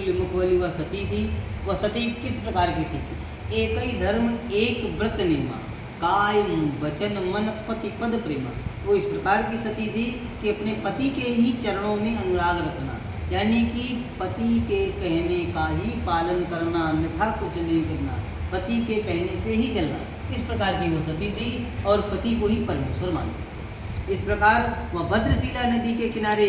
तुल्य मुख वाली वह सती थी। वह सती किस प्रकार की थी? एक ही धर्म एक व्रत नेमा, काय वचन मन पति पद प्रेमा। वो इस प्रकार की सती थी कि अपने पति के ही चरणों में अनुराग रखना, यानी कि पति के कहने का ही पालन करना, अन्यथा कुछ नहीं करना, पति के कहने पे ही चलना। इस प्रकार की वो सती थी और पति को ही परमेश्वर मानती। इस प्रकार वह भद्रशिला नदी के किनारे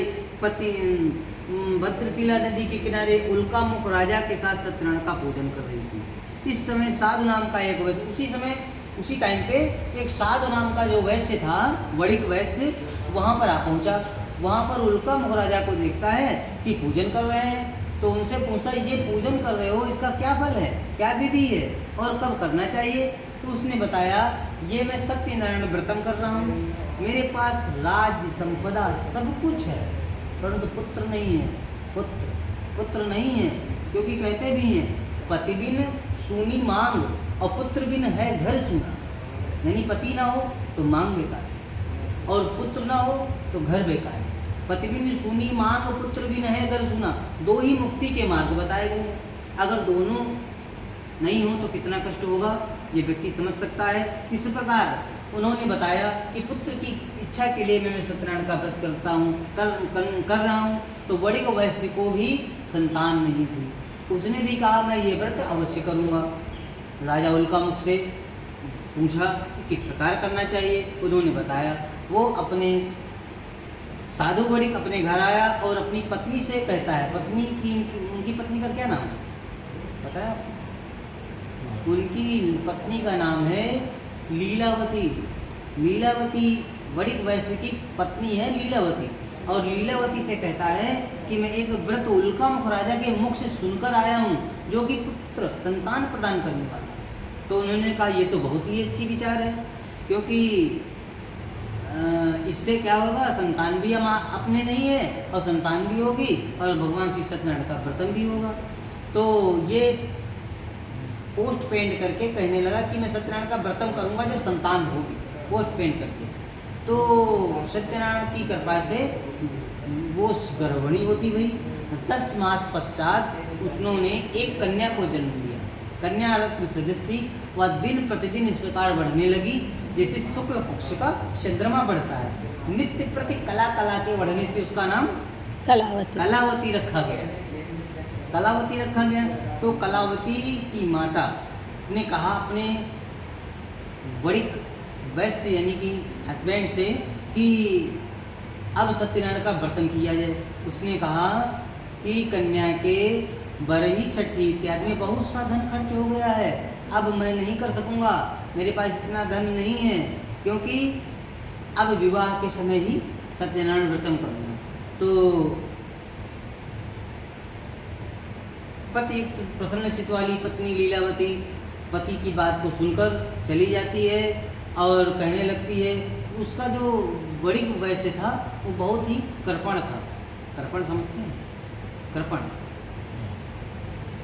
भद्रशिला नदी के किनारे उल्कामुख राजा के साथ सत्यनारायण का पूजन कर रही थी। इस समय साधु नाम का एक वैश्य, उसी टाइम पे एक साधु नाम का जो वैश्य था, वणिक वैश्य, वहाँ पर आ पहुँचा। वहाँ पर उल्कामुख राजा को देखता है कि पूजन कर रहे हैं, तो उनसे पूछता है ये पूजन कर रहे हो, इसका क्या फल है, क्या विधि है और कब करना चाहिए? तो उसने बताया ये मैं सत्यनारायण व्रतम कर रहा हूँ, मेरे पास राज्य संपदा सब कुछ है, परंतु पुत्र नहीं है। पुत्र नहीं है, क्योंकि कहते भी हैं पति बिन सूनी मांग और पुत्र बिन है घर सूना। यानी पति ना हो तो मांग बेकार है, और पुत्र ना हो तो घर बेकार है। पति बिन सूनी मांग और पुत्र बिन है घर सूना, दो ही मुक्ति के मार्ग बताए गए हैं। अगर दोनों नहीं हो तो कितना कष्ट होगा ये व्यक्ति समझ सकता है। इस प्रकार उन्होंने बताया कि पुत्र की इच्छा के लिए मैं सत्यनारायण का व्रत करता हूँ, कर रहा हूँ। तो वणिक वैश्य को भी संतान नहीं थी, उसने भी कहा मैं ये व्रत अवश्य करूँगा। राजा उल्कामुख से पूछा कि किस प्रकार करना चाहिए, उन्होंने बताया। वो अपने साधु वणिक अपने घर आया और अपनी पत्नी से कहता है, उनकी पत्नी का क्या नाम है पता है आपको? उनकी पत्नी का नाम है लीलावती। लीलावती वणिक वैश्य की पत्नी है लीलावती, और लीलावती से कहता है कि मैं एक व्रत उल्कामुख राजा के मुख से सुनकर आया हूँ, जो कि पुत्र संतान प्रदान करने वाला है। तो उन्होंने कहा ये तो बहुत ही अच्छी विचार है, क्योंकि इससे क्या होगा, संतान भी हम अपने नहीं है और संतान भी होगी और भगवान श्री सत्यनारायण का व्रतम भी होगा। तो ये पोस्ट पेंट करके कहने लगा कि मैं सत्यनारायण का व्रतम करूंगा जब संतान होगी, पोस्ट पेंट करके। तो सत्यनारायण की कृपा से वो गर्भणी होती हुई 10 मास पश्चात उन्होंने एक कन्या को जन्म दिया। कन्या रत्न सदृश थी, वह दिन प्रतिदिन इस प्रकार बढ़ने लगी जैसे शुक्ल पक्ष का चंद्रमा बढ़ता है। नित्य प्रति कला के बढ़ने से उसका नाम कलावती रखा गया। कलावती रखा गया। तो कलावती की माता ने कहा अपने वणिक वैश्य यानी कि हस्बैंड से कि अब सत्यनारायण का व्रतन किया जाए। उसने कहा कि कन्या के बरही छठी इत्यादि में बहुत सा धन खर्च हो गया है, अब मैं नहीं कर सकूंगा, मेरे पास इतना धन नहीं है, क्योंकि अब विवाह के समय ही सत्यनारायण व्रतम करूँगा। तो पति प्रसन्नचित्त वाली पत्नी लीलावती पति की बात को सुनकर चली जाती है और कहने लगती है। उसका जो वणिक वैश्य था वो बहुत ही कृपण था। कृपण समझते हैं? कृपण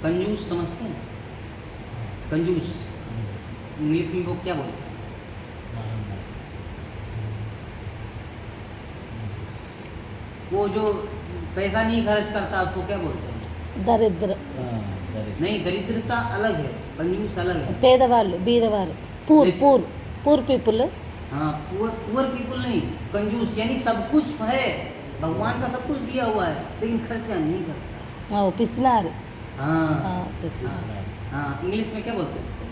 कंजूस समझते हैं? कंजूस इंग्लिश में वो क्या बोलते हैं? वो जो पैसा नहीं खर्च करता उसको क्या बोलते हैं? दरिद्र। नहीं, दरिद्रता अलग है, कंजूस अलग है। పేదవాళ్ళు బీదవారు पूर पीपल। हाँ, पुअर पीपल नहीं, कंजूस यानी सब कुछ है, भगवान का सब कुछ दिया हुआ है लेकिन खर्चा नहीं करता। पिसनारी। हाँ पिसनारी। हाँ, इंग्लिश में क्या बोलते हैं उसको?